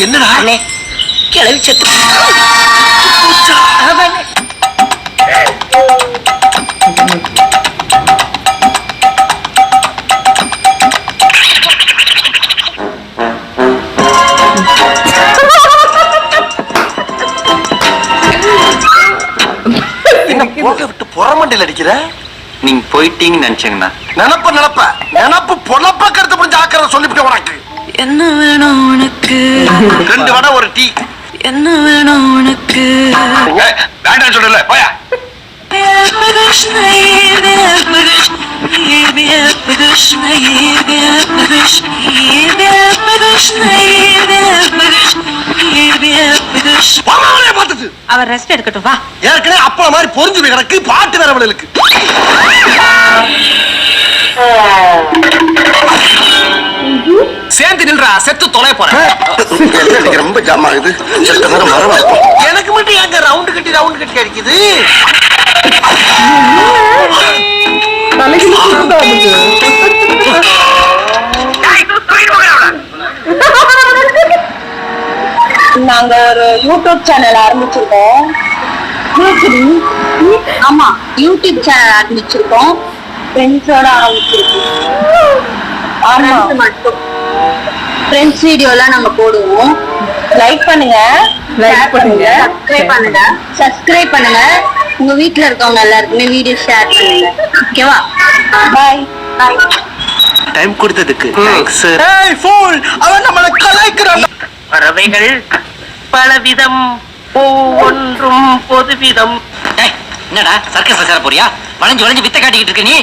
என்னடா கிளவி செத்து போக விட்டு புறமண்டையில் அடிக்கிற. நீங்க போயிட்டீங்கன்னு நினைச்சேங்கண்ணா. நினப்பு பொழப்ப கருத்து புரிஞ்சு ஆக்கிற சொல்லிவிட்டு உனக்கு என்ன வேணும் உனக்கு? 2 வடை ஒரு டீ. என்ன வேணும் உனக்கு? வேண்டாம் சொல்லல போயா. அவர் ரெஸ்ட் எடுக்கட்டும் வா. ஏற்கனவே அப்பா மாதிரி பொறிஞ்சு கிடக்கு பாட்டு வேறவளுக்கு. சேர்ந்து நின்றா செத்து தொலை போறேன். ரொம்ப ஜாம் ஆகுது. எனக்கு மட்டும் எங்க ரவுண்டு கட்டி அடிக்குது. நாங்க ஒரு யூடியூப் சேனல் ஆரம்பிச்சிருக்கோம். ஆமா, யூடியூப் சேனல் ஆரம்பிச்சிருக்கோம். ஃப்ரெண்ட்ஸோட ஆரம்பிச்சிருக்கோம். ஆமா மட்டும் ஃப்ரெண்ட்ஸ் வீடியோலாம் நாங்க போடுவோம். லைக் பண்ணுங்க, சப்ஸ்கிரைப் பண்ணுங்க. உங்க வீட்டுல இருக்கவங்க எல்லாருக்குமே வீடியோ ஷேர் பண்ணுங்க. ஓகேவா? பாய். டைம் கொடுத்ததுக்கு தேங்க்ஸ். ஏய் ஃபூல், அவன் நம்மள கலாய்க்கறான். பறவைகள் பலவிதம், ஒவ்வொன்றும் பொதுவிதம். என்னடா சர்க்கஸ் பேசற போறியா? வளைஞ்சு வளைஞ்சு வித்த காட்டிக்கிட்டு இருக்க நீ.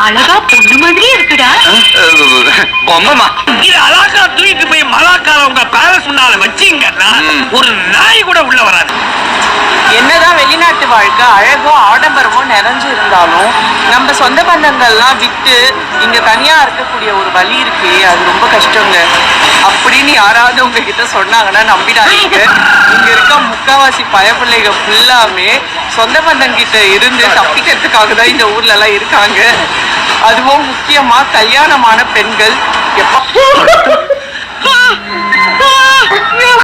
அழகா பொண்ணு மாதிரி இருக்குடா. பொம்மமா இது அழகா தூக்கிட்டு போய் மலாக்கார உங்க பேலஸ் முன்னால வச்சீங்கன்னா ஒரு நாய் கூட உள்ள வராது. என்னதான் வெளிநாட்டு வாழ்க்கை அழகோ ஆடம்பரமோ நிறைஞ்சு இருந்தாலும் நம்ம சொந்த பந்தங்கள்லாம் விட்டு இங்க தனியா இருக்கக்கூடிய ஒரு வழி இருக்கு. அது ரொம்ப கஷ்டங்க. அப்படின்னு யாராவது உங்ககிட்ட சொன்னாங்கன்னா நம்பிடாதீங்க. இங்க இருக்க முக்காவாசி பயப்பிள்ளைங்க ஃபுல்லாமே சொந்த பந்தங்கிட்ட இருந்து தப்பிக்கிறதுக்காக தான் இந்த ஊர்ல எல்லாம் இருக்காங்க. அதுவும் முக்கியமா கல்யாணமான பெண்கள் எப்ப